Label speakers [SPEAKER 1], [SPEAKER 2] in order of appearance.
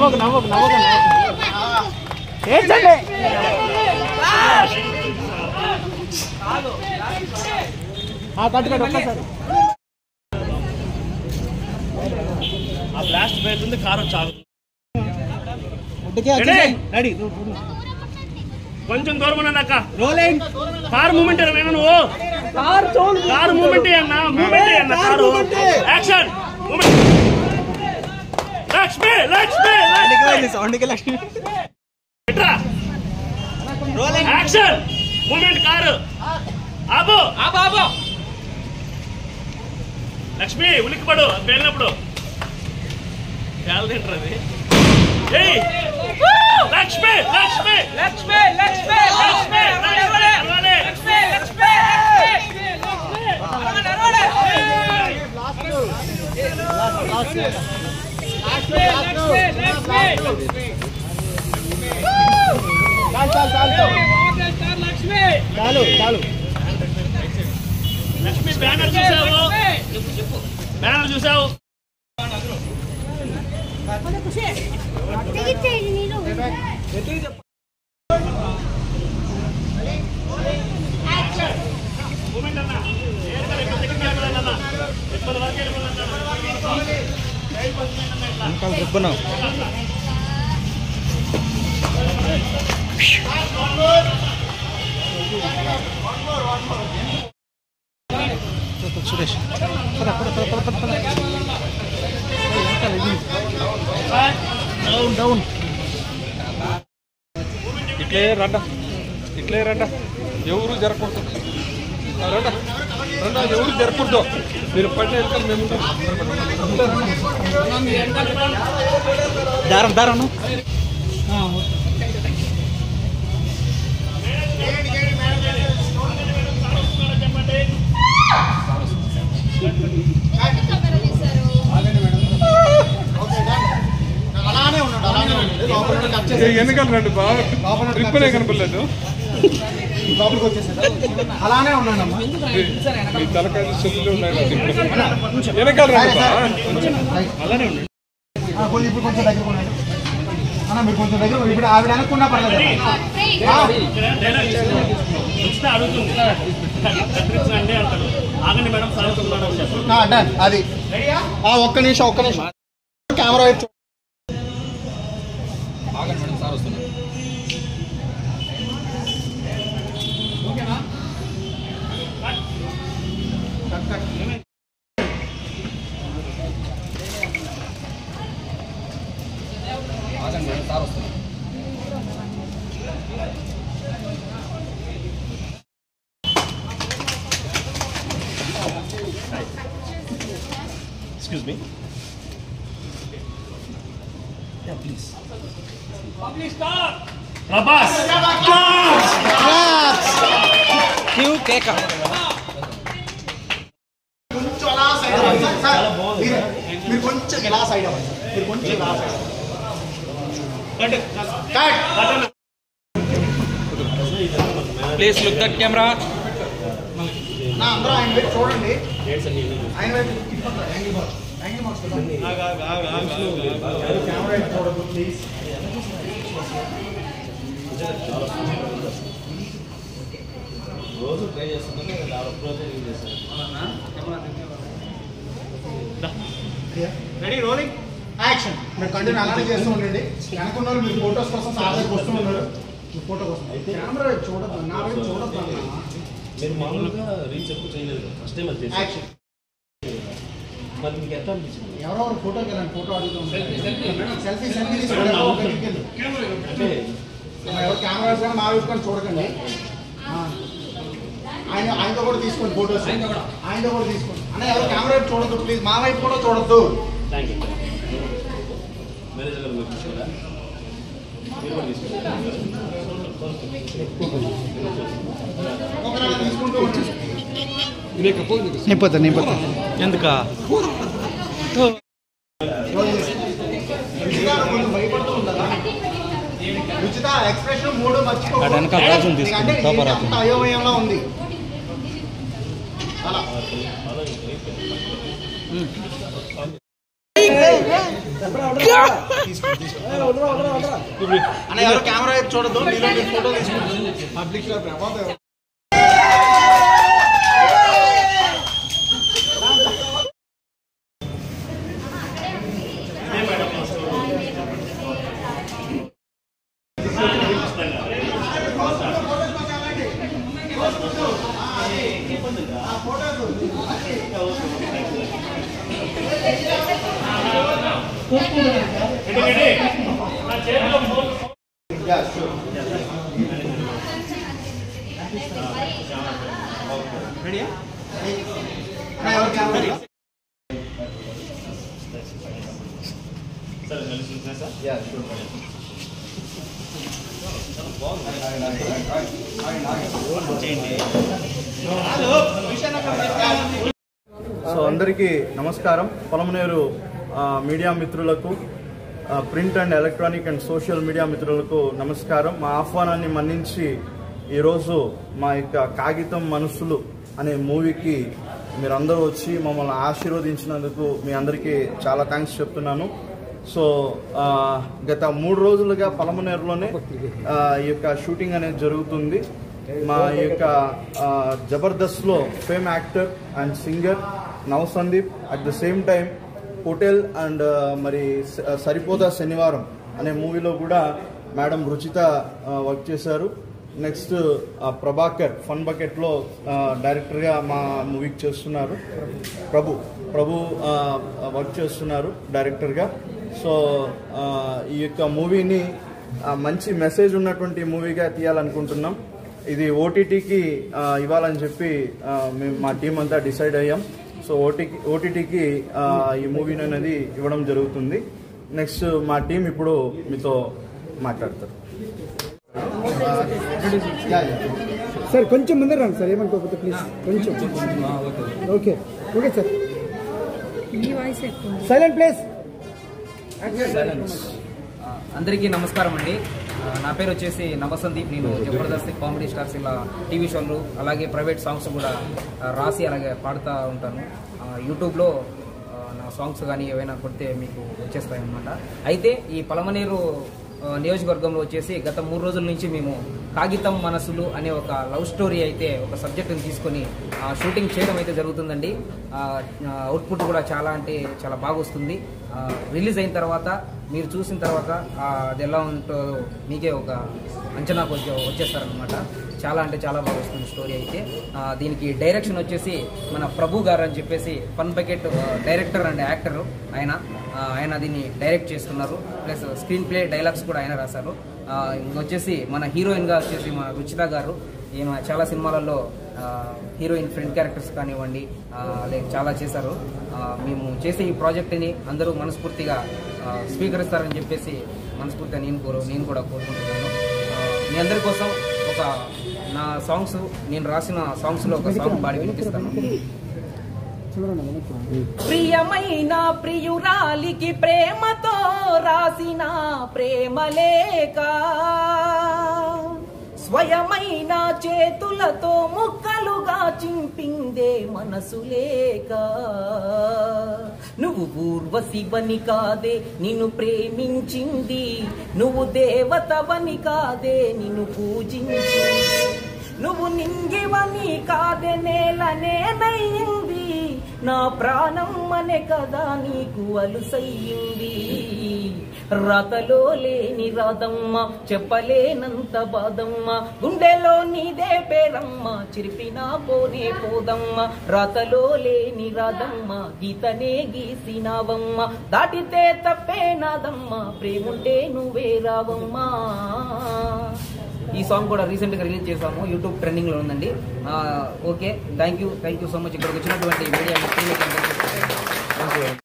[SPEAKER 1] నవ్వకు నవ్వకు నవ్వకు ఏంటండి కట్టుకోండి ఒక్కసారి
[SPEAKER 2] ఆ బ్లాస్ట్ పేరుంది కారు చాలు
[SPEAKER 1] రెడీ
[SPEAKER 2] కొంచెం దూరం ఉన్నాక రోలింగ్ కార్ మూమెంట్ ఏనా నువ్వు కార్ మూమెంట్ అన్నా మూమెంట్ అన్నా car action moment Lakshmi Lakshmi
[SPEAKER 1] సౌండ్కి లక్ష్మి
[SPEAKER 2] ఇట్రా రోలింగ్ యాక్షన్ మూమెంట్ కారు ఆబో ఆబో ఆబో లక్ష్మి ఉలిక్కిపడు పేలినప్పుడు పేలదేంట్రది ఏయ్ లక్ష్మి లక్ష్మి లక్ష్మి లక్ష్మి లక్ష్మి లక్ష్మి లక్ష్మి
[SPEAKER 1] చాలు చాలు
[SPEAKER 2] లక్ష్మి బ్యానర్ చూసావు బ్యానర్ చూసావు
[SPEAKER 1] చెప్పున్నావు సురేష్ డౌన్ డౌన్
[SPEAKER 3] ఇట్లే రండ ఎవరు జరగకూడదు రండ రండ ఎవరు జరగకూడదు మీరు పడిన వెళ్తాం మేము
[SPEAKER 1] దారం దారం
[SPEAKER 3] ఎన్నికలు రండి బాగా ట్రిప్పులే కనపడలేదు
[SPEAKER 1] అలానే ఉన్నానమ్మా
[SPEAKER 3] మీ తలకాయలు చెల్లు ఉన్నాయి వెనకాల రండి
[SPEAKER 1] అలానే ఉండండి ఇప్పుడు కొంచెం దగ్గర కొనండి అన్న మీరు కొంచెం దగ్గర ఇప్పుడు ఆవిడ అనుకున్నా పర్లేదు
[SPEAKER 2] అడుగుతుంది ఆగండి మేడం
[SPEAKER 1] డన్ అది ఒక్క నిమిషం కెమెరా వైపు
[SPEAKER 3] ఆగండి మేడం సార్ వస్తున్నారు ఆగండి మేడం సార్ వస్తున్నారు
[SPEAKER 2] Excuse me. Yeah, please. Public stop. Prabhas.
[SPEAKER 1] Claps. Cue cake. మీరు కొంచెం ఇలా సైడ్ అవ్వండి మీరు కొంచెం ఇలా side
[SPEAKER 3] please look that camera
[SPEAKER 1] అందరూ ఆయన వైపు చూడండి ఆయన వైపు కెమెరా వైపు చూడదు ప్లీజ్
[SPEAKER 2] రోజు ట్రై చేస్తున్నాను
[SPEAKER 1] రెడీ రోలింగ్ యాక్షన్ మీరు కంటిన్యూ అలానే చేస్తూ ఉండండి వెనకున్నారు మీరు ఫోటోస్ కోసం సాధారణ వస్తూ ఉన్నారు ఫోటో కోసం కెమెరా వైపు చూడద్దు నా వైపు చూడద్దు అన్న
[SPEAKER 2] మీరు మామూలుగా రీచ్ ఎక్కువ చేయలేదు ఫస్ట్ టైం అది
[SPEAKER 1] యాక్షన్
[SPEAKER 2] మరి మీకు ఎట్లా అనిపించింది
[SPEAKER 1] ఎవరెవరు ఫోటోకి వెళ్ళండి ఫోటో అడుగుతూ ఉంటారు సెల్ఫీ తీసుకోండి
[SPEAKER 2] అంటే
[SPEAKER 1] ఎవరు కెమెరా వేసుకొని మా వేసుకొని చూడకండి ఆయనతో కూడా తీసుకోండి ఫోటోస్ ఆయనతో కూడా తీసుకోండి అన్న ఎవరు కెమెరా వైపు చూడద్దు ప్లీజ్ మా వైపు కూడా చూడద్దు
[SPEAKER 2] థ్యాంక్ యూ మేనేజర్ గారు మీరు తీసుకోరా మీరు కూడా తీసుకోండి
[SPEAKER 1] తీసుకుంటూ ఉండండి
[SPEAKER 3] నింపుతా
[SPEAKER 2] ఎందుకా
[SPEAKER 1] భయపడుతూ ఉందా రుచిత ఎక్స్ప్రెషన్ మూడు మర్చిపోకండి అంత అయోమయంలో ఉంది అలా అన్న ఎవరు కెమెరా వైపు చూడద్దు, మీలో మీరు ఫోటో తీసుకుంటారు పబ్లిక్ లో ప్రభావం.
[SPEAKER 4] సో అందరికీ నమస్కారం. పొలమనేరు మీడియా మిత్రులకు, print and electronic and social media మిత్రులకు నమస్కారం. మా ఆహ్వానాన్ని మన్నించి ఈరోజు మా యొక్క కాగితం మనసులు అనే మూవీకి మీరందరూ వచ్చి మమ్మల్ని ఆశీర్వదించినందుకు మీ అందరికీ చాలా థ్యాంక్స్ చెప్తున్నాను. సో గత 3 రోజులుగా పొలమనేరులోనే ఈ యొక్క షూటింగ్ అనేది జరుగుతుంది. మా యొక్క జబర్దస్త్లో fame actor and singer Nav Sandeep, at the same time hotel and మరి సరిపోదా శనివారం అనే మూవీలో కూడా మేడం రుచిత వర్క్ చేశారు. నెక్స్ట్ ప్రభాకర్ ఫన్ బకెట్లో డైరెక్టర్గా మా మూవీకి చేస్తున్నారు. ప్రభు వర్క్ చేస్తున్నారు డైరెక్టర్గా. సో ఈ యొక్క మూవీని మంచి మెసేజ్ ఉన్నటువంటి మూవీగా తీయాలనుకుంటున్నాం. ఇది ఓటీటీకి ఇవ్వాలని చెప్పి మేము మా టీం అంతా డిసైడ్ అయ్యాం. సో ఓటీటీకి ఈ మూవీని అనేది ఇవ్వడం జరుగుతుంది. నెక్స్ట్ మా టీం ఇప్పుడు మీతో మాట్లాడతారు.
[SPEAKER 5] సార్ కొంచెం ముందర రండి సార్, ఏమనుకోకపోతే ప్లీజ్ కొంచెం. Okay okay sir, silent please.
[SPEAKER 6] అందరికీ నమస్కారం అండి. నా పేరు వచ్చేసి నవసందీప్. నేను జబర్దస్త్ కామెడీ స్టార్స్ ఇలా టీవీ షోలు అలాగే ప్రైవేట్ సాంగ్స్ కూడా రాసి అలాగే పాడుతూ ఉంటాను. యూట్యూబ్లో నా సాంగ్స్ కానీ ఏవైనా కొడితే మీకు వచ్చేస్తాయి అన్నమాట. అయితే ఈ పొలమనేరు నియోజకవర్గంలో వచ్చేసి గత 3 రోజుల నుంచి మేము కాగితం మనసులు అనే ఒక లవ్ స్టోరీ అయితే ఒక సబ్జెక్టుని తీసుకొని షూటింగ్ చేయడం అయితే జరుగుతుందండి. అవుట్పుట్ కూడా చాలా అంటే చాలా బాగా వస్తుంది. రిలీజ్ అయిన తర్వాత మీరు చూసిన తర్వాత అది ఎలా ఉంటుందో మీకే ఒక అంచనాకు వచ్చేస్తారనమాట. చాలా అంటే చాలా బాగా వస్తుంది స్టోరీ అయితే. దీనికి డైరెక్షన్ వచ్చేసి మన ప్రభు గారు అని చెప్పేసి fun bucket director and actor ఆయన దీన్ని డైరెక్ట్ చేస్తున్నారు. ప్లస్ స్క్రీన్ ప్లే డైలాగ్స్ కూడా ఆయన రాశారు. ఇంకొచ్చేసి మన హీరోయిన్గా వచ్చేసి మన రుచిత గారు. ఈమె చాలా సినిమాలలో హీరోయిన్ ఫ్రెండ్ క్యారెక్టర్స్ కానివ్వండి చాలా చేశారు. మేము చేసే ఈ ప్రాజెక్ట్ని అందరూ మనస్ఫూర్తిగా స్వీకరిస్తారని చెప్పేసి మనస్ఫూర్తిగా నేను కూడా కోరుకుంటున్నాను. మీ అందరి కోసం ఒక నా సాంగ్స్, నేను రాసిన సాంగ్స్లో ఒక సాంగ్ పాడి వినిపిస్తాను. ప్రియమైన ప్రియురాలికి ప్రేమతో రాసిన ప్రేమలేక, స్వయమైన చేతులతో ముక్కలుగా చింపిందే మనసు లేక, నువ్వు ఊర్వశివని కాదే నిన్ను ప్రేమించింది, నువ్వు దేవతవని కాదే నిన్ను పూజించింది, నువ్వు నింగివని కాదే నేలనేనయ్యింది, నా ప్రాణం అనే కదా నీకు అలుసయ్యింది. రాతలో లేని రాదమ్మ, చెప్పలేనంత బాదమ్మ, గుండెలో నీదే పేరమ్మ, చిరిపినా పోనే పోదమ్మ. రాతలో లేని రాదమ్మ, గీతనే గీసినావమ్మ, దాటితే తప్పే నాదమ్మ, ప్రేముంటే నువ్వే రావమ్మా. ఈ సాంగ్ కూడా రీసెంట్గా రిలీజ్ చేసాము, యూట్యూబ్ ట్రెండింగ్లో ఉందండి. Okay, thank you so much. ఇక్కడికి వచ్చినటువంటి మీడియా